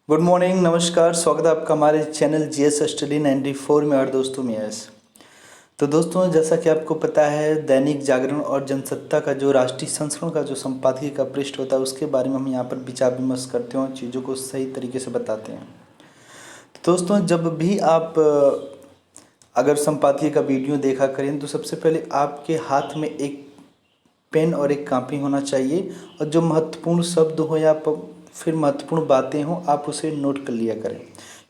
Good morning, नमस्कार। स्वागत है आपका हमारे चैनल जीएस स्टडी 94 में। और दोस्तों में यस तो दोस्तों, जैसा कि आपको पता है, दैनिक जागरण और जनसत्ता का जो राष्ट्रीय संस्करण का जो संपादकीय का पृष्ठ होता है, उसके बारे में हम यहाँ पर विचार विमर्श करते हैं और चीज़ों को सही तरीके से बताते हैं। तो दोस्तों, जब भी आप अगर संपादकीय का वीडियो देखा करें तो सबसे पहले आपके हाथ में एक पेन और एक कॉपी होना चाहिए, और जो महत्वपूर्ण शब्द हो या फिर महत्वपूर्ण बातें हों, आप उसे नोट कर लिया करें,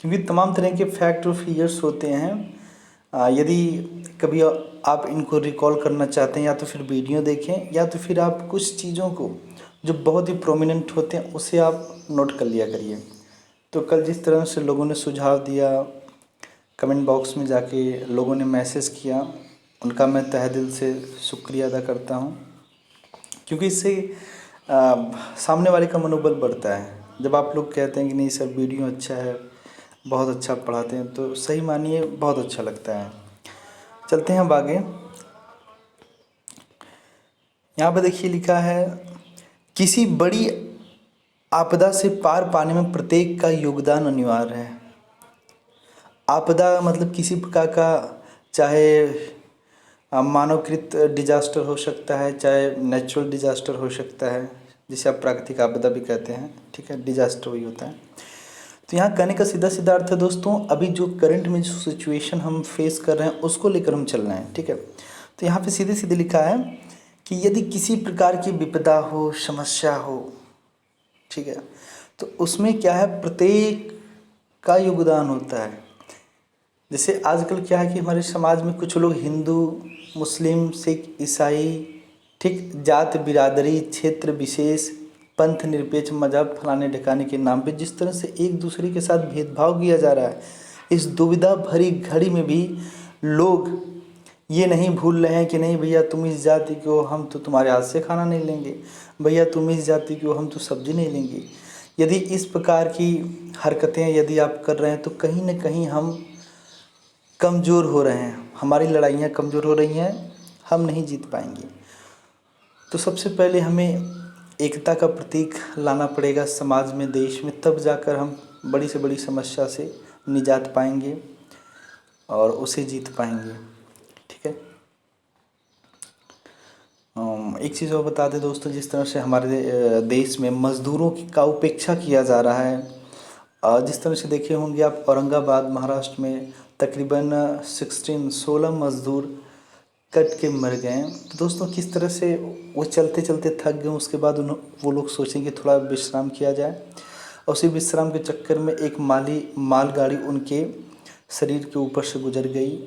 क्योंकि तमाम तरह के फैक्ट और फिगर्स होते हैं। यदि कभी आप इनको रिकॉल करना चाहते हैं, या तो फिर वीडियो देखें, या तो फिर आप कुछ चीज़ों को जो बहुत ही प्रोमिनेंट होते हैं उसे आप नोट कर लिया करिए। तो कल जिस तरह से लोगों ने सुझाव दिया, कमेंट बॉक्स में जाके लोगों ने मैसेज किया, उनका मैं तहे दिल से शुक्रिया अदा करता हूँ, क्योंकि इससे सामने वाले का मनोबल बढ़ता है। जब आप लोग कहते हैं कि नहीं सर वीडियो अच्छा है, बहुत अच्छा पढ़ाते हैं, तो सही मानिए बहुत अच्छा लगता है। चलते हैं अब आगे। यहाँ पर देखिए लिखा है, किसी बड़ी आपदा से पार पाने में प्रत्येक का योगदान अनिवार्य है। आपदा मतलब किसी प्रकार का, चाहे मानवकृत डिजास्टर हो सकता है, चाहे नेचुरल डिजास्टर हो सकता है, जिसे आप प्राकृतिक आपदा भी कहते हैं। ठीक है, डिजास्टर वही होता है। तो यहाँ कहने का सीधा सीधा अर्थ है दोस्तों, अभी जो करंट में जो सिचुएशन हम फेस कर रहे हैं उसको लेकर हम चल रहे हैं। ठीक है, तो यहाँ पे सीधे सीधे लिखा है कि यदि किसी प्रकार की विपदा हो, समस्या हो, ठीक है, तो उसमें क्या है, प्रत्येक का योगदान होता है। जैसे आजकल क्या है कि हमारे समाज में कुछ लोग हिंदू, मुस्लिम, सिख, ईसाई, ठीक, जात बिरादरी, क्षेत्र विशेष, पंथ निरपेक्ष, मजहब फलाने ढिकाने के नाम पे जिस तरह से एक दूसरे के साथ भेदभाव किया जा रहा है, इस दुविधा भरी घड़ी में भी लोग ये नहीं भूल रहे हैं कि नहीं भैया तुम इस जाति के हो, हम तो तुम्हारे हाथ से खाना नहीं लेंगे, भैया तुम इस जाति के हो, हम तो सब्जी नहीं लेंगे। यदि इस प्रकार की हरकतें यदि आप कर रहे हैं तो कहीं ना कहीं हम कमज़ोर हो रहे हैं, हमारी लड़ाइयाँ कमज़ोर हो रही हैं, हम नहीं जीत पाएंगे। तो सबसे पहले हमें एकता का प्रतीक लाना पड़ेगा समाज में, देश में, तब जाकर हम बड़ी से बड़ी समस्या से निजात पाएंगे और उसे जीत पाएंगे। ठीक है, एक चीज़ और बता दें दोस्तों, जिस तरह से हमारे देश में मज़दूरों का उपेक्षा किया जा रहा है, जिस तरह से देखे होंगे आप, औरंगाबाद महाराष्ट्र में तकरीबन 16 मज़दूर कट के मर गए। तो दोस्तों किस तरह से वो चलते चलते थक गए, उसके बाद वो लोग सोचेंगे थोड़ा विश्राम किया जाए, और उसी विश्राम के चक्कर में एक मालगाड़ी उनके शरीर के ऊपर से गुजर गई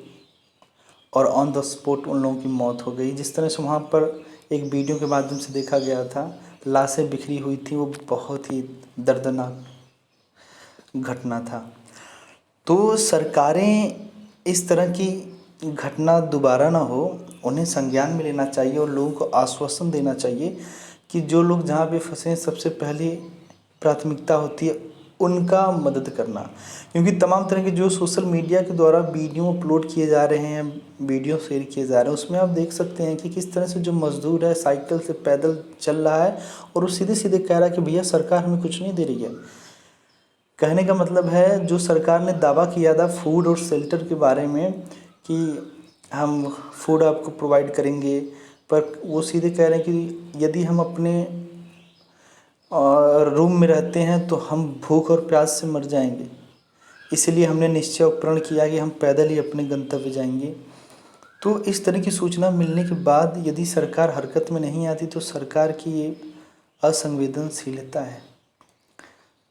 और ऑन द स्पॉट उन लोगों की मौत हो गई। जिस तरह से वहाँ पर एक वीडियो के माध्यम से देखा गया था, लाशें बिखरी हुई थी, वो बहुत ही दर्दनाक घटना था। तो सरकारें इस तरह की घटना दोबारा ना हो, उन्हें संज्ञान में लेना चाहिए और लोगों को आश्वासन देना चाहिए कि जो लोग जहाँ पे फंसे हैं, सबसे पहले प्राथमिकता होती है उनका मदद करना। क्योंकि तमाम तरह के जो सोशल मीडिया के द्वारा वीडियो अपलोड किए जा रहे हैं, वीडियो शेयर किए जा रहे हैं, उसमें आप देख सकते हैं कि किस तरह से जो मज़दूर है साइकिल से पैदल चल रहा है और वो सीधे सीधे कह रहा है कि भैया सरकार हमें कुछ नहीं दे रही है। कहने का मतलब है, जो सरकार ने दावा किया था फूड और शेल्टर के बारे में कि हम फूड आपको प्रोवाइड करेंगे, पर वो सीधे कह रहे हैं कि यदि हम अपने रूम में रहते हैं तो हम भूख और प्यास से मर जाएंगे, इसलिए हमने निश्चय प्रण किया कि हम पैदल ही अपने गंतव्य जाएंगे। तो इस तरह की सूचना मिलने के बाद यदि सरकार हरकत में नहीं आती तो सरकार की ये असंवेदनशीलता है।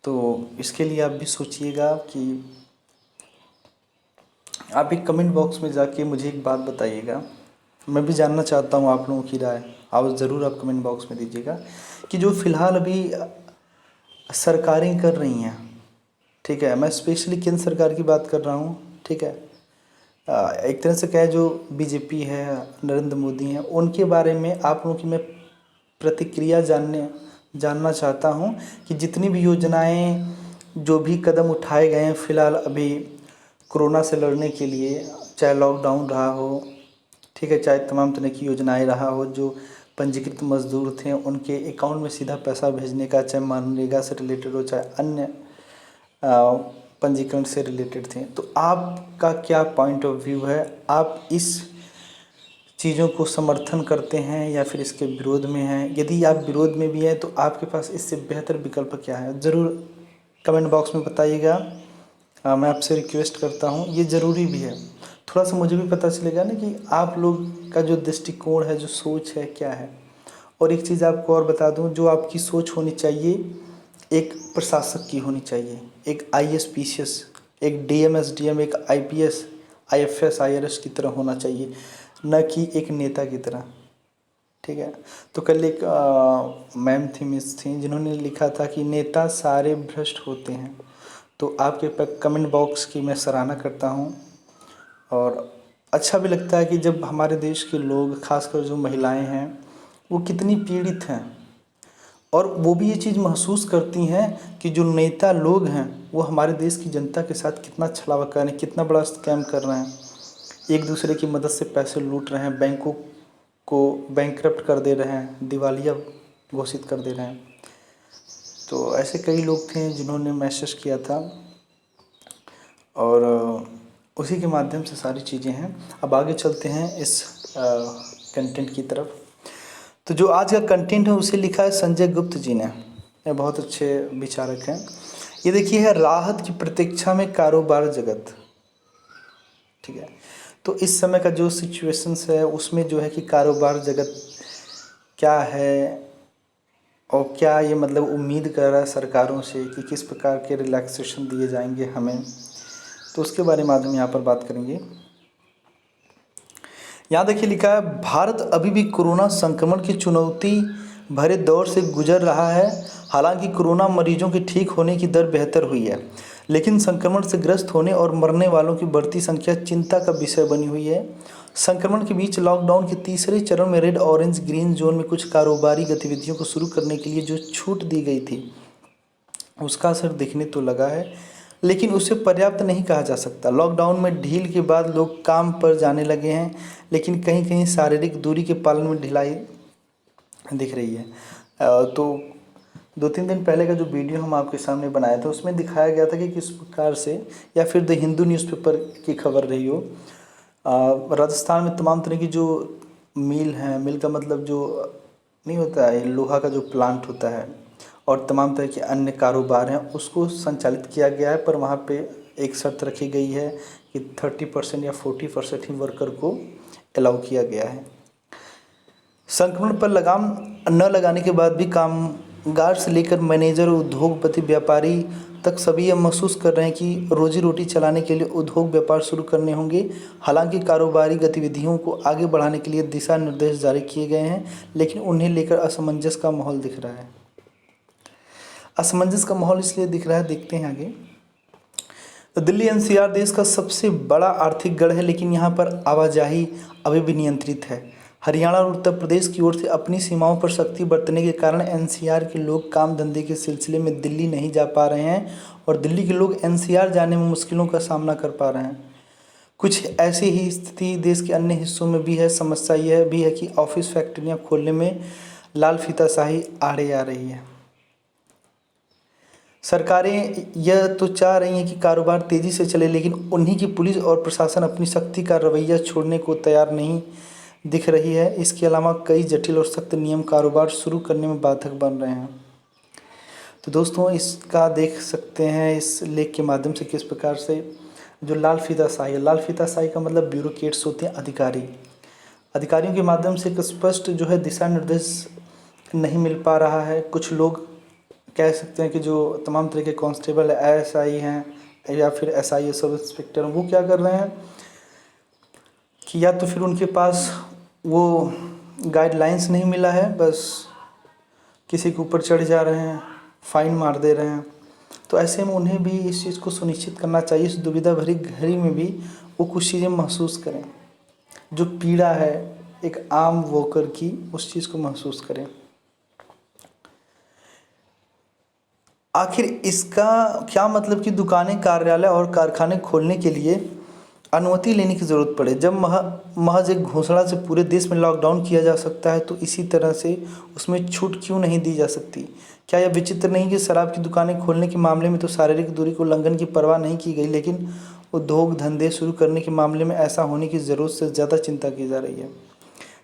तो इसके लिए आप भी सोचिएगा कि आप एक कमेंट बॉक्स में जाके मुझे एक बात बताइएगा, मैं भी जानना चाहता हूँ आप लोगों की राय। आप ज़रूर आप कमेंट बॉक्स में दीजिएगा कि जो फ़िलहाल अभी सरकारें कर रही हैं, ठीक है, मैं स्पेशली केंद्र सरकार की बात कर रहा हूँ। ठीक है, एक तरह से क्या है, जो बीजेपी है, नरेंद्र मोदी हैं, उनके बारे में आप लोगों की मैं प्रतिक्रिया जानना चाहता हूँ कि जितनी भी योजनाएं, जो भी कदम उठाए गए हैं फ़िलहाल अभी कोरोना से लड़ने के लिए, चाहे लॉकडाउन रहा हो, ठीक है, चाहे तमाम तरह की योजनाएं रहा हो, जो पंजीकृत मजदूर थे उनके अकाउंट में सीधा पैसा भेजने का, चाहे मनरेगा से रिलेटेड हो, चाहे अन्य पंजीकरण से रिलेटेड थे। तो आपका क्या पॉइंट ऑफ व्यू है, आप इस चीज़ों को समर्थन करते हैं या फिर इसके विरोध में हैं? यदि आप विरोध में भी हैं तो आपके पास इससे बेहतर विकल्प क्या है, ज़रूर कमेंट बॉक्स में बताइएगा। मैं आपसे रिक्वेस्ट करता हूँ, ये ज़रूरी भी है, थोड़ा सा मुझे भी पता चलेगा ना कि आप लोग का जो दृष्टिकोण है, जो सोच है, क्या है। और एक चीज़ आपको और बता दूँ, जो आपकी सोच होनी चाहिए एक प्रशासक की होनी चाहिए, एक आईएएस पीसीएस, एक डीएम एसडीएम, एक आईपीएस आईएफएस आईआरएस की तरह होना चाहिए, न कि एक नेता की तरह। ठीक है। तो कल एक मैम थी, मिस थी, जिन्होंने लिखा था कि नेता सारे भ्रष्ट होते हैं। तो आपके कमेंट बॉक्स की मैं सराहना करता हूँ, और अच्छा भी लगता है कि जब हमारे देश के लोग, खासकर जो महिलाएं हैं, वो कितनी पीड़ित हैं, और वो भी ये चीज़ महसूस करती हैं कि जो नेता लोग हैं वो हमारे देश की जनता के साथ कितना छलावा कर रहे हैं, कितना बड़ा स्कैम कर रहे हैं, एक दूसरे की मदद से पैसे लूट रहे हैं, बैंकों को बैंकरप्ट कर दे रहे हैं, दिवालिया घोषित कर दे रहे हैं। तो ऐसे कई लोग थे जिन्होंने मैसेज किया था, और उसी के माध्यम से सारी चीज़ें हैं। अब आगे चलते हैं इस कंटेंट की तरफ। तो जो आज का कंटेंट है उसे लिखा है संजय गुप्त जी ने, ये बहुत अच्छे विचारक हैं। ये देखिए है, राहत की प्रतीक्षा में कारोबार जगत। ठीक है। तो इस समय का जो सिचुएशंस है उसमें जो है कि कारोबार जगत क्या है, और क्या ये मतलब उम्मीद कर रहा है सरकारों से कि किस प्रकार के रिलैक्सेशन दिए जाएंगे हमें, तो उसके बारे में आज हम यहाँ पर बात करेंगे। यहाँ देखिए लिखा है, भारत अभी भी कोरोना संक्रमण की चुनौती भरे दौर से गुजर रहा है। हालांकि कोरोना मरीजों के ठीक होने की दर बेहतर हुई है, लेकिन संक्रमण से ग्रस्त होने और मरने वालों की बढ़ती संख्या चिंता का विषय बनी हुई है। संक्रमण के बीच लॉकडाउन के तीसरे चरण में रेड, ऑरेंज, ग्रीन जोन में कुछ कारोबारी गतिविधियों को शुरू करने के लिए जो छूट दी गई थी उसका असर दिखने तो लगा है, लेकिन उसे पर्याप्त नहीं कहा जा सकता। लॉकडाउन में ढील के बाद लोग काम पर जाने लगे हैं, लेकिन कहीं कहीं शारीरिक दूरी के पालन में ढिलाई दिख रही है। तो 2-3 दिन पहले का जो वीडियो हम आपके सामने बनाया था उसमें दिखाया गया था कि किस प्रकार से, या फिर द हिंदू न्यूज़पेपर की खबर रही हो, राजस्थान में तमाम तरह की जो मिल हैं, मिल का मतलब जो नहीं होता है, लोहा का जो प्लांट होता है, और तमाम तरह के अन्य कारोबार हैं उसको संचालित किया गया है। पर वहाँ पे एक शर्त रखी गई है कि 30% या 40% ही वर्कर को अलाउ किया गया है। संक्रमण पर लगाम न लगाने के बाद भी कामगार से लेकर मैनेजर, उद्योगपति, व्यापारी तक सभी यह महसूस कर रहे हैं कि रोजी रोटी चलाने के लिए उद्योग व्यापार शुरू करने होंगे। हालांकि कारोबारी गतिविधियों को आगे बढ़ाने के लिए दिशा निर्देश जारी किए गए हैं, लेकिन उन्हें लेकर असमंजस का माहौल दिख रहा है। असमंजस का माहौल इसलिए दिख रहा है, देखते हैं आगे। तो दिल्ली एनसीआर देश का सबसे बड़ा आर्थिक गढ़ है, लेकिन यहाँ पर आवाजाही अभी भी नियंत्रित है। हरियाणा और उत्तर प्रदेश की ओर से अपनी सीमाओं पर सख्ती बरतने के कारण एनसीआर के लोग काम धंधे के सिलसिले में दिल्ली नहीं जा पा रहे हैं, और दिल्ली के लोग एनसीआर जाने में मुश्किलों का सामना कर पा रहे हैं। कुछ ऐसी ही स्थिति देश के अन्य हिस्सों में भी है। समस्या यह भी है कि ऑफिस, फैक्ट्रियाँ खोलने में लाल फीताशाही आड़े आ रही है। सरकारें यह तो चाह रही हैं कि कारोबार तेज़ी से चले, लेकिन उन्हीं की पुलिस और प्रशासन अपनी सख्ती का रवैया छोड़ने को तैयार नहीं दिख रही है। इसके अलावा कई जटिल और सख्त नियम कारोबार शुरू करने में बाधक बन रहे हैं। तो दोस्तों, इसका देख सकते हैं इस लेख के माध्यम से किस प्रकार से जो लाल फीताशाही है, लाल फीताशाही का मतलब ब्यूरोक्रेट्स होते हैं, अधिकारियों के माध्यम से एक स्पष्ट जो है दिशा निर्देश नहीं मिल पा रहा है। कुछ लोग कह सकते हैं कि जो तमाम तरह के कांस्टेबल एएसआई हैं या फिर एसआई सब इंस्पेक्टर हैं, वो क्या कर रहे हैं कि या तो फिर उनके पास वो गाइडलाइंस नहीं मिला है, बस किसी के ऊपर चढ़ जा रहे हैं, फाइन मार दे रहे हैं। तो ऐसे में उन्हें भी इस चीज़ को सुनिश्चित करना चाहिए, इस दुविधा भरी घड़ी में भी वो कुछ चीज़ें महसूस करें, जो पीड़ा है एक आम वोकर की, उस चीज़ को महसूस करें। आखिर इसका क्या मतलब कि दुकानें, कार्यालय और कारखाने खोलने के लिए अनुमति लेने की ज़रूरत पड़े। जब महज एक घोषणा से पूरे देश में लॉकडाउन किया जा सकता है तो इसी तरह से उसमें छूट क्यों नहीं दी जा सकती? क्या यह विचित्र नहीं कि शराब की दुकानें खोलने के मामले में तो शारीरिक दूरी को उल्लंघन की परवाह नहीं की गई, लेकिन उद्योग धंधे शुरू करने के मामले में ऐसा होने की ज़रूरत से ज़्यादा चिंता की जा रही है?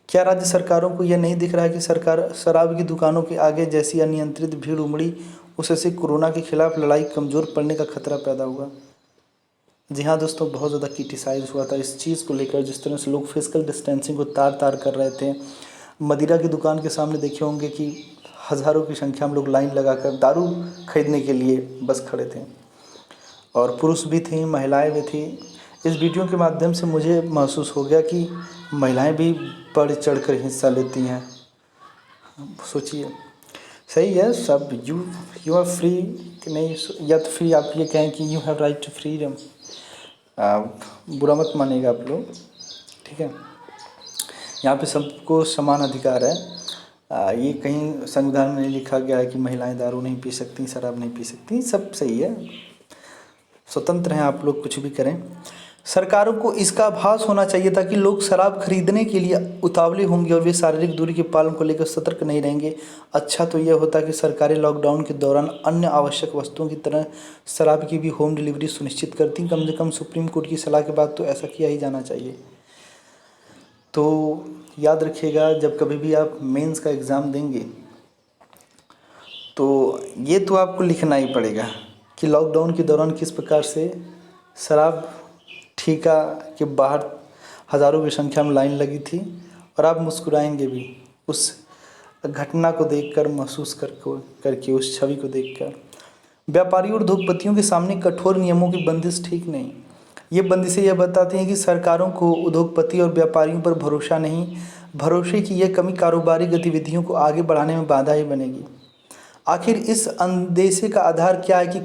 क्या राज्य सरकारों को यह नहीं दिख रहा है कि सरकार शराब की दुकानों के आगे जैसी अनियंत्रित भीड़ उमड़ी, उससे कोरोना के खिलाफ लड़ाई कमज़ोर पड़ने का खतरा पैदा हुआ? जी हाँ दोस्तों, बहुत ज़्यादा क्रिटिसाइज़ हुआ था इस चीज़ को लेकर, जिस तरह से लोग फिजिकल डिस्टेंसिंग को तार तार कर रहे थे। मदिरा की दुकान के सामने देखे होंगे कि हज़ारों की संख्या में लोग लाइन लगाकर दारू खरीदने के लिए बस खड़े थे, और पुरुष भी थीं, महिलाएं भी थीं। इस वीडियो के माध्यम से मुझे महसूस हो गया कि महिलाएं भी बढ़ चढ़ कर हिस्सा लेती हैं। सोचिए, सही है सब, यू आर फ्री कि नहीं, या तो फिर आप ये कहें कि you have right to freedom. बुरा मत मानिएगा आप लोग, ठीक है। यहाँ पे सबको समान अधिकार है। ये कहीं संविधान में नहीं लिखा गया है कि महिलाएं दारू नहीं पी सकती, शराब नहीं पी सकती, सब सही है, स्वतंत्र हैं आप लोग, कुछ भी करें। सरकारों को इसका आभास होना चाहिए था कि लोग शराब खरीदने के लिए उतावले होंगे और वे शारीरिक दूरी के पालन को लेकर सतर्क नहीं रहेंगे। अच्छा तो यह होता कि सरकारें लॉकडाउन के दौरान अन्य आवश्यक वस्तुओं की तरह शराब की भी होम डिलीवरी सुनिश्चित करती। कम से कम सुप्रीम कोर्ट की सलाह के बाद तो ऐसा किया ही जाना चाहिए। तो याद रखिएगा, जब कभी भी आप मेंस का एग्ज़ाम देंगे तो ये तो आपको लिखना ही पड़ेगा कि लॉकडाउन के दौरान किस प्रकार से शराब ठेका के बाहर हज़ारों की संख्या में लाइन लगी थी, और आप मुस्कुराएंगे भी उस घटना को देखकर, महसूस करके उस छवि को देखकर। व्यापारियों और उद्योगपतियों के सामने कठोर नियमों की बंदिश ठीक नहीं। ये बंदिशें यह बताती हैं कि सरकारों को उद्योगपति और व्यापारियों पर भरोसा नहीं, भरोसे की यह कमी कारोबारी गतिविधियों को आगे बढ़ाने में बाधा ही बनेगी। आखिर इस अंदेशे का आधार क्या है कि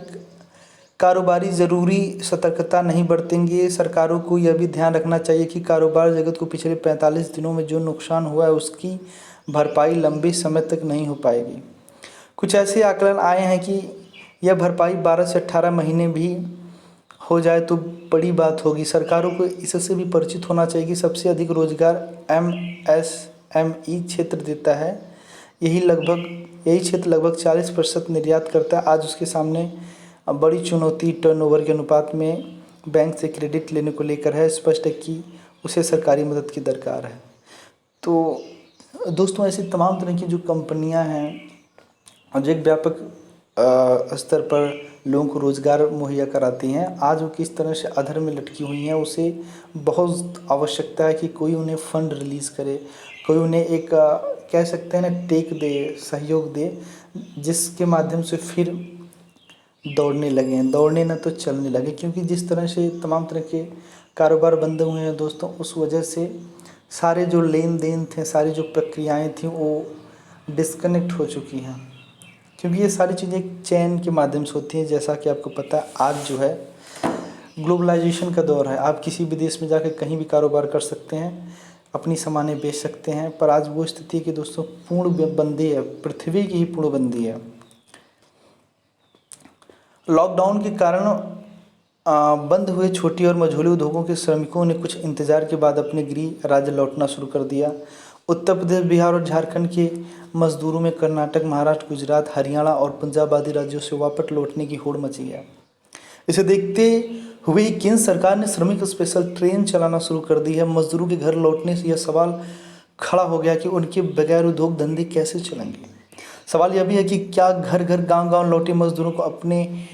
कारोबारी ज़रूरी सतर्कता नहीं बरतेंगे। सरकारों को यह भी ध्यान रखना चाहिए कि कारोबार जगत को पिछले 45 दिनों में जो नुकसान हुआ है उसकी भरपाई लंबे समय तक नहीं हो पाएगी। कुछ ऐसे आकलन आए हैं कि यह भरपाई 12 से 18 महीने भी हो जाए तो बड़ी बात होगी। सरकारों को इससे भी परिचित होना चाहिए कि सबसे अधिक रोजगार MSME क्षेत्र देता है। यही क्षेत्र लगभग 40% निर्यात करता है। आज उसके सामने बड़ी चुनौती टर्नओवर के अनुपात में बैंक से क्रेडिट लेने को लेकर है। स्पष्ट है कि उसे सरकारी मदद की दरकार है। तो दोस्तों, ऐसी तमाम तरह की जो कंपनियां हैं और जो एक व्यापक स्तर पर लोगों को रोज़गार मुहैया कराती हैं, आज वो किस तरह से अधर में लटकी हुई हैं। उसे बहुत आवश्यकता है कि कोई उन्हें फ़ंड रिलीज़ करे, कोई उन्हें एक कह सकते हैं ना, टेक दे, सहयोग दे, जिसके माध्यम से फिर दौड़ने लगें, दौड़ने न तो चलने लगे। क्योंकि जिस तरह से तमाम तरह के कारोबार बंद हुए हैं दोस्तों, उस वजह से सारे जो लेन देन थे, सारी जो प्रक्रियाएं थीं, वो डिस्कनेक्ट हो चुकी हैं। क्योंकि ये सारी चीज़ें एक चैन के माध्यम से होती हैं। जैसा कि आपको पता है, आज जो है ग्लोबलाइजेशन का दौर है। आप किसी भी देश में जाकर कहीं भी कारोबार कर सकते हैं, अपनी सामानें बेच सकते हैं। पर आज वो स्थिति है कि दोस्तों पूर्ण बंदी है, पृथ्वी की ही पूर्ण बंदी है। लॉकडाउन के कारण बंद हुए छोटी और मझोले उद्योगों के श्रमिकों ने कुछ इंतजार के बाद अपने गृह राज्य लौटना शुरू कर दिया। उत्तर प्रदेश, बिहार और झारखंड के मजदूरों में कर्नाटक, महाराष्ट्र, गुजरात, हरियाणा और पंजाब आदि राज्यों से वापस लौटने की होड़ मची है। इसे देखते हुए केंद्र सरकार ने श्रमिक स्पेशल ट्रेन चलाना शुरू कर दी है। मजदूरों के घर लौटने से यह सवाल खड़ा हो गया कि उनके बगैर उद्योग धंधे कैसे चलेंगे। सवाल यह भी है कि क्या घर घर, गांव गांव लौटे मजदूरों को अपने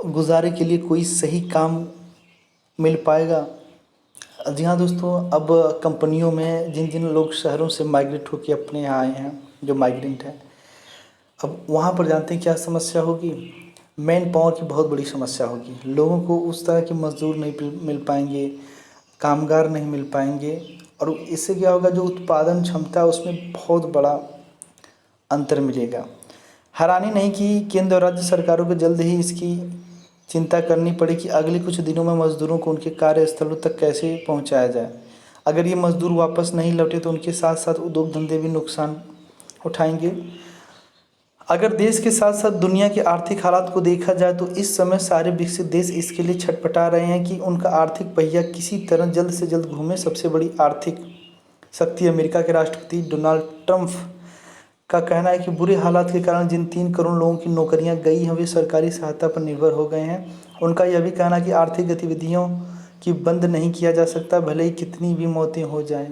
गुजारे के लिए कोई सही काम मिल पाएगा। जी हाँ दोस्तों, अब कंपनियों में जिन जिन लोग शहरों से माइग्रेट होकर अपने यहाँ आए हैं, जो माइग्रेंट हैं, अब वहाँ पर जानते हैं क्या समस्या होगी? मैन पावर की बहुत बड़ी समस्या होगी। लोगों को उस तरह के मजदूर नहीं मिल पाएंगे, कामगार नहीं मिल पाएंगे, और इससे क्या होगा, जो उत्पादन क्षमता है उसमें बहुत बड़ा अंतर मिलेगा। हैरानी नहीं कि केंद्र और राज्य सरकारों को जल्द ही इसकी चिंता करनी पड़े कि अगले कुछ दिनों में मजदूरों को उनके कार्यस्थलों तक कैसे पहुंचाया जाए। अगर ये मजदूर वापस नहीं लौटे तो उनके साथ साथ उद्योग धंधे भी नुकसान उठाएंगे। अगर देश के साथ साथ दुनिया के आर्थिक हालात को देखा जाए तो इस समय सारे विकसित देश इसके लिए छटपटा रहे हैं कि उनका आर्थिक पहिया किसी तरह जल्द से जल्द घूमे। सबसे बड़ी आर्थिक शक्ति अमेरिका के राष्ट्रपति डोनाल्ड ट्रंप का कहना है कि बुरे हालात के कारण जिन 3 करोड़ लोगों की नौकरियां गई हैं वे सरकारी सहायता पर निर्भर हो गए हैं। उनका यह भी कहना है कि आर्थिक गतिविधियों की बंद नहीं किया जा सकता, भले ही कितनी भी मौतें हो जाएं।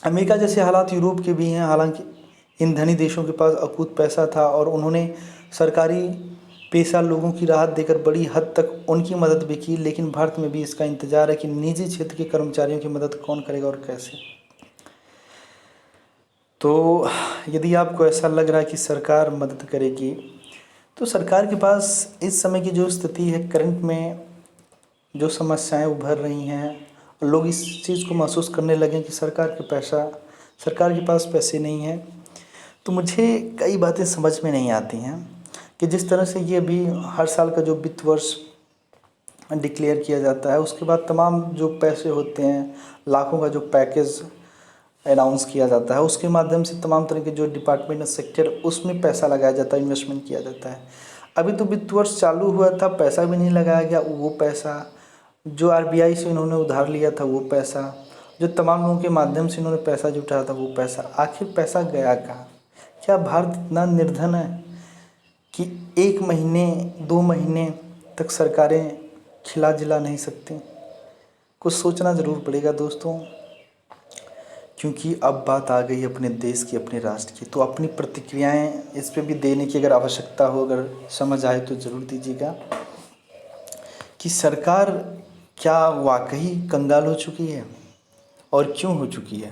अमेरिका जैसे हालात यूरोप के भी हैं। हालांकि इन धनी देशों के पास अकूत पैसा था और उन्होंने सरकारी पेशा लोगों की राहत देकर बड़ी हद तक उनकी मदद भी की, लेकिन भारत में भी इसका इंतजार है कि निजी क्षेत्र के कर्मचारियों की मदद कौन करेगा और कैसे। तो यदि आपको ऐसा लग रहा है कि सरकार मदद करेगी, तो सरकार के पास इस समय की जो स्थिति है, करंट में जो समस्याएं उभर रही हैं, लोग इस चीज़ को महसूस करने लगे कि सरकार के पास पैसे नहीं हैं। तो मुझे कई बातें समझ में नहीं आती हैं कि जिस तरह से ये अभी हर साल का जो वित्त वर्ष डिक्लेयर किया जाता है, उसके बाद तमाम जो पैसे होते हैं, लाखों का जो पैकेज अनाउंस किया जाता है, उसके माध्यम से तमाम तरह के जो डिपार्टमेंट सेक्टर उसमें पैसा लगाया जाता है, इन्वेस्टमेंट किया जाता है। अभी तो वित्त वर्ष चालू हुआ था, पैसा भी नहीं लगाया गया। वो पैसा जो आरबीआई से इन्होंने उधार लिया था, वो पैसा जो तमाम लोगों के माध्यम से इन्होंने पैसा जुटाया था, वो पैसा आखिर पैसा गया कहाँ? क्या भारत इतना निर्धन है कि 1 महीने 2 महीने तक सरकारें खिला जिला नहीं सकती? कुछ सोचना ज़रूर पड़ेगा दोस्तों, क्योंकि अब बात आ गई अपने देश की, अपने राष्ट्र की। तो अपनी प्रतिक्रियाएं इस पे भी देने की अगर आवश्यकता हो, अगर समझ आए तो ज़रूर दीजिएगा कि सरकार क्या वाकई कंगाल हो चुकी है और क्यों हो चुकी है।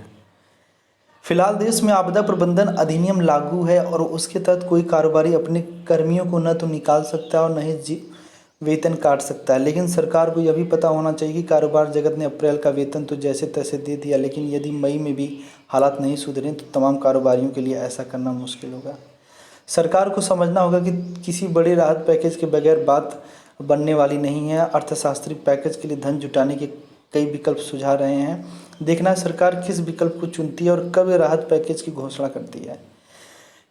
फिलहाल देश में आपदा प्रबंधन अधिनियम लागू है और उसके तहत कोई कारोबारी अपने कर्मियों को न तो निकाल सकता है और न ही वेतन काट सकता है। लेकिन सरकार को यह भी पता होना चाहिए कि कारोबार जगत ने अप्रैल का वेतन तो जैसे तैसे दे दिया, लेकिन यदि मई में भी हालात नहीं सुधरे तो तमाम कारोबारियों के लिए ऐसा करना मुश्किल होगा। सरकार को समझना होगा कि किसी बड़े राहत पैकेज के बगैर बात बनने वाली नहीं है। अर्थशास्त्री पैकेज के लिए धन जुटाने के कई विकल्प सुझा रहे हैं। देखना है सरकार किस विकल्प को चुनती है और कब राहत पैकेज की घोषणा करती है।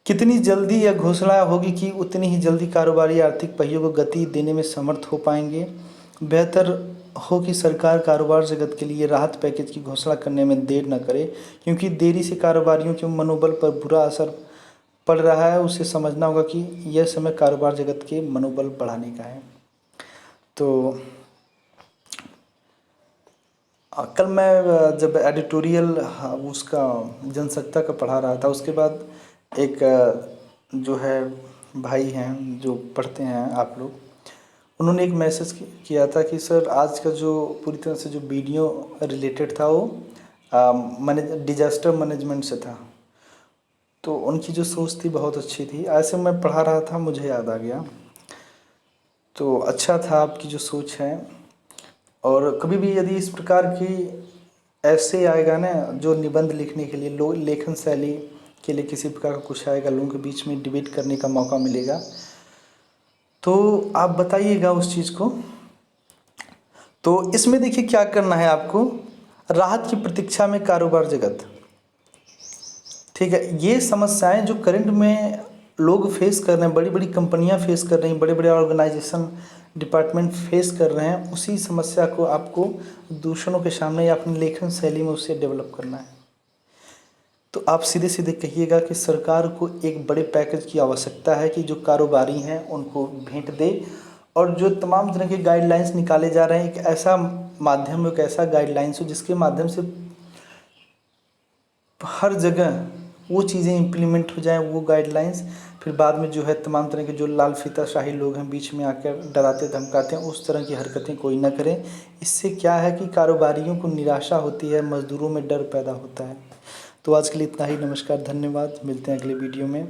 कितनी जल्दी यह घोषणा होगी कि उतनी ही जल्दी कारोबारी आर्थिक पहियों को गति देने में समर्थ हो पाएंगे। बेहतर हो कि सरकार कारोबार जगत के लिए राहत पैकेज की घोषणा करने में देर न करे, क्योंकि देरी से कारोबारियों के मनोबल पर बुरा असर पड़ रहा है। उसे समझना होगा कि यह समय कारोबार जगत के मनोबल बढ़ाने का है। तो कल मैं जब एडिटोरियल उसका जनसत्ता का पढ़ा रहा था, उसके बाद एक जो है भाई हैं जो पढ़ते हैं आप लोग, उन्होंने एक मैसेज किया था कि सर आज का जो पूरी तरह से जो वीडियो रिलेटेड था वो डिजास्टर मैनेजमेंट से था। तो उनकी जो सोच थी बहुत अच्छी थी। ऐसे मैं पढ़ा रहा था, मुझे याद आ गया। तो अच्छा था आपकी जो सोच है। और कभी भी यदि इस प्रकार की ऐसे आएगा ना, जो निबंध लिखने के लिए लेखन शैली के लिए किसी प्रकार का कुछ आएगा, लोगों के बीच में डिबेट करने का मौका मिलेगा, तो आप बताइएगा उस चीज़ को। तो इसमें देखिए क्या करना है आपको, राहत की प्रतीक्षा में कारोबार जगत, ठीक है। ये समस्याएं जो करंट में लोग फेस कर रहे हैं, बड़ी बड़ी कंपनियां फेस कर रही हैं, बड़े बड़े ऑर्गेनाइजेशन डिपार्टमेंट फेस कर रहे हैं, उसी समस्या को आपको दूसरों के सामने या अपनी लेखन शैली में उससे डेवलप करना है। तो आप सीधे सीधे कहिएगा कि सरकार को एक बड़े पैकेज की आवश्यकता है कि जो कारोबारी हैं उनको भेंट दे, और जो तमाम तरह के गाइडलाइंस निकाले जा रहे हैं, एक ऐसा माध्यम, एक ऐसा गाइडलाइंस हो जिसके माध्यम से हर जगह वो चीज़ें इम्प्लीमेंट हो जाएं, वो गाइडलाइंस। फिर बाद में जो है तमाम तरह के जो लाल फीताशाही लोग हैं बीच में आकर डराते धमकाते हैं, उस तरह की हरकतें कोई ना करें। इससे क्या है कि कारोबारियों को निराशा होती है, मज़दूरों में डर पैदा होता है। तो आज के लिए इतना ही। नमस्कार, धन्यवाद, मिलते हैं अगले वीडियो में।